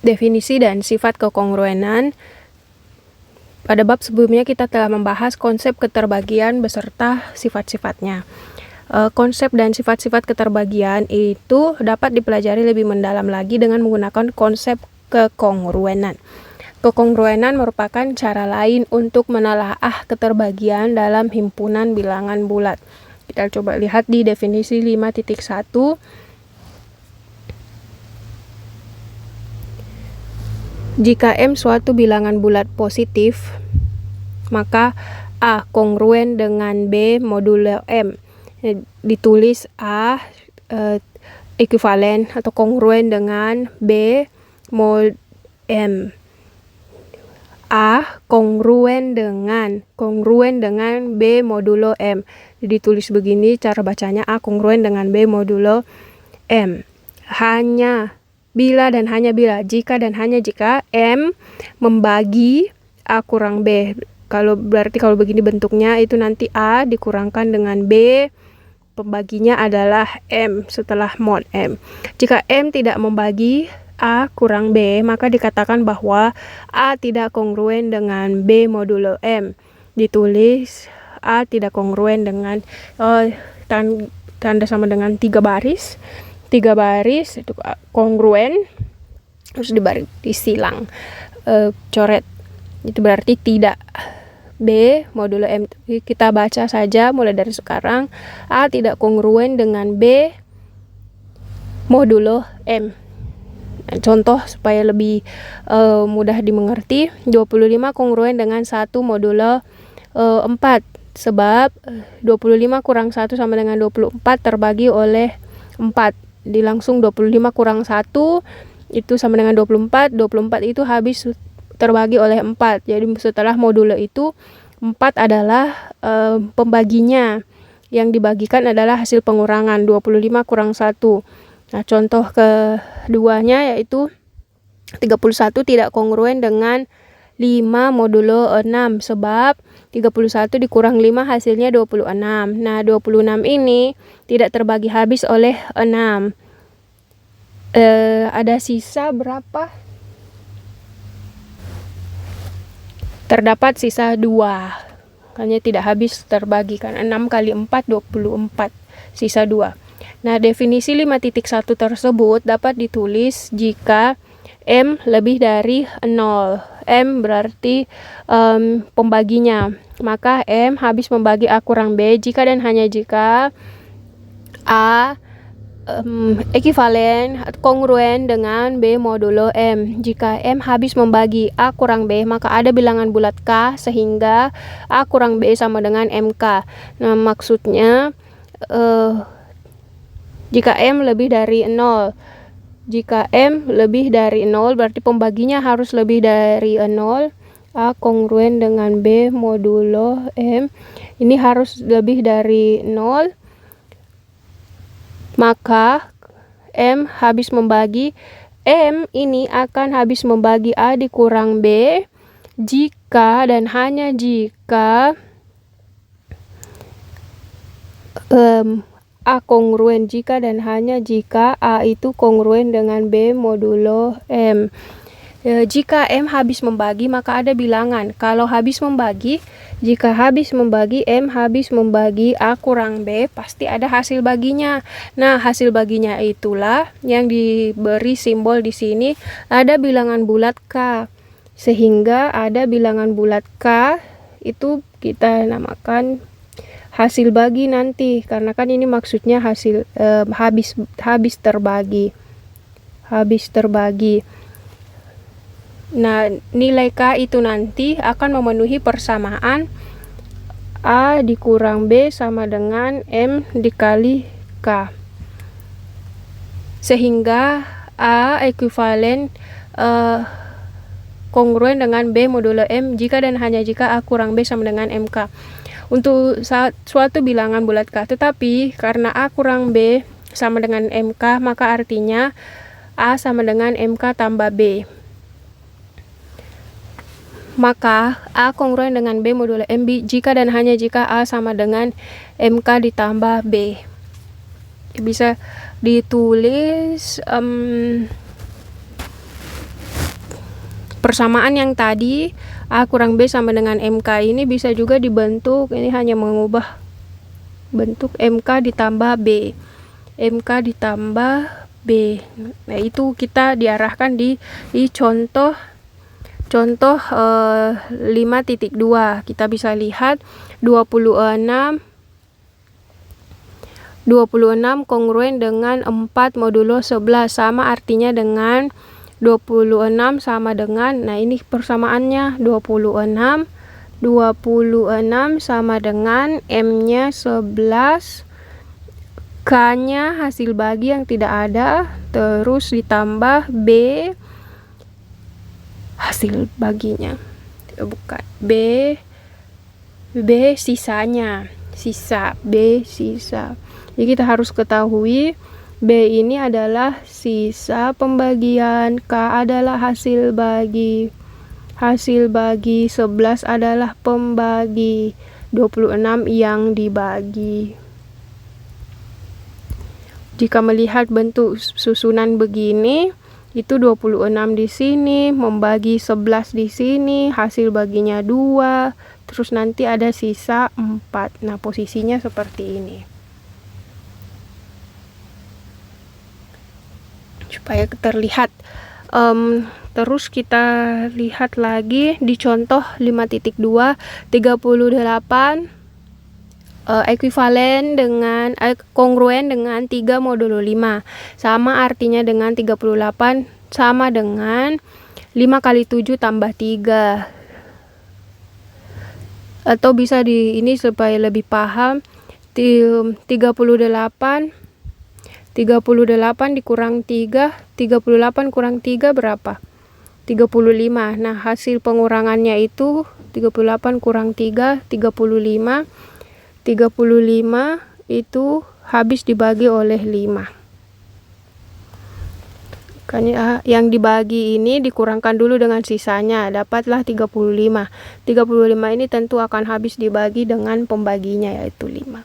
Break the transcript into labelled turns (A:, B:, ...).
A: definisi dan sifat kekongruenan. Pada bab sebelumnya kita telah membahas konsep keterbagian beserta sifat-sifatnya. Konsep dan sifat-sifat keterbagian itu dapat dipelajari lebih mendalam lagi dengan menggunakan konsep kekongruenan. Kekongruenan merupakan cara lain untuk menelaah keterbagian dalam himpunan bilangan bulat. Kita coba lihat di definisi 5.1. Jika M suatu bilangan bulat positif, maka A kongruen dengan B modulo M. Ditulis A ekuivalen atau kongruen dengan B mod M. A kongruen dengan B modulo M. Ditulis begini cara bacanya, A kongruen dengan B modulo M. Bila dan hanya bila, jika dan hanya jika M membagi A kurang B. Berarti kalau begini bentuknya itu nanti A dikurangkan dengan B, pembaginya adalah M setelah mod M. Jika M tidak membagi A kurang B, maka dikatakan bahwa A tidak kongruen dengan B modulo M. Ditulis A tidak kongruen dengan tanda sama dengan 3 baris itu kongruen, terus disilang coret, itu berarti tidak. B modulo M, kita baca saja mulai dari sekarang. A tidak kongruen dengan B modulo M. Contoh supaya lebih mudah dimengerti, 25 kongruen dengan 1 modulo 4, sebab 25 kurang 1 sama dengan 24 terbagi oleh 4. Langsung 25 kurang 1 itu sama dengan 24. 24 itu habis terbagi oleh 4. Jadi setelah modulo itu 4 adalah pembaginya. Yang dibagikan adalah hasil pengurangan 25 kurang 1. Nah, contoh keduanya yaitu 31 tidak kongruen dengan 5 modulo 6, sebab 31 dikurang 5 hasilnya 26. Nah, 26 ini tidak terbagi habis oleh 6. Ada sisa berapa? Terdapat sisa 2. Makanya tidak habis terbagi kan. 6 kali 4, 24. Sisa 2. Nah, definisi 5.1 tersebut dapat ditulis jika M lebih dari 0. M berarti pembaginya. Maka M habis membagi A kurang B jika dan hanya jika A ekuivalen atau kongruen dengan B modulo M. Jika M habis membagi A kurang B, maka ada bilangan bulat K sehingga A kurang B sama dengan MK. Nah, maksudnya jika M lebih dari 0. Jika M lebih dari 0 berarti pembaginya harus lebih dari 0. A kongruen dengan B modulo M. Ini harus lebih dari 0. Maka M habis membagi, M ini akan habis membagi A dikurang B jika dan hanya jika A kongruen, jika dan hanya jika A itu kongruen dengan B modulo M. Jika M habis membagi maka ada bilangan. Kalau habis membagi, jika habis membagi M habis membagi A kurang B, pasti ada hasil baginya. Nah, hasil baginya itulah yang diberi simbol di sini, ada bilangan bulat K. Sehingga ada bilangan bulat K itu kita namakan hasil bagi nanti, karena kan ini maksudnya hasil habis terbagi. Nah, nilai K itu nanti akan memenuhi persamaan A dikurang B sama dengan M dikali K. Sehingga A ekuivalen kongruen dengan B modulo M jika dan hanya jika A kurang B sama dengan MK. Untuk suatu bilangan bulat K, tetapi karena A kurang B sama dengan MK, maka artinya A sama dengan MK tambah B. Maka A kongruen dengan B modulo M jika dan hanya jika A sama dengan MK ditambah B. Bisa ditulis persamaan yang tadi A kurang B sama dengan MK ini bisa juga dibentuk, ini hanya mengubah bentuk MK ditambah B, MK ditambah B. Nah, itu kita diarahkan di contoh 5.2. Kita bisa lihat 26 kongruen dengan 4 modulo 11, sama artinya dengan 26 sama dengan, nah ini persamaannya 26 sama dengan M-nya 11, K-nya hasil bagi yang tidak ada, terus ditambah B hasil baginya, bukan B sisanya, B sisa. Jadi kita harus ketahui B ini adalah sisa pembagian, K adalah hasil bagi, 11 adalah pembagi, 26 yang dibagi. Jika melihat bentuk susunan begini, itu 26 di sini, membagi 11 di sini, hasil baginya 2, terus nanti ada sisa 4. Nah, posisinya seperti ini. Supaya terlihat. Terus kita lihat lagi di contoh 5.2, 38 ekuivalen dengan kongruen dengan 3 modulo 5, sama artinya dengan 38 sama dengan 5 kali 7 tambah 3, atau bisa di ini supaya lebih paham, 38 dikurang 3, 38 kurang 3 berapa? 35. Nah, hasil pengurangannya itu 38 kurang 3, 35. 35 itu habis dibagi oleh 5. Kan yang dibagi ini dikurangkan dulu dengan sisanya, dapatlah 35. 35 ini tentu akan habis dibagi dengan pembaginya, yaitu 5.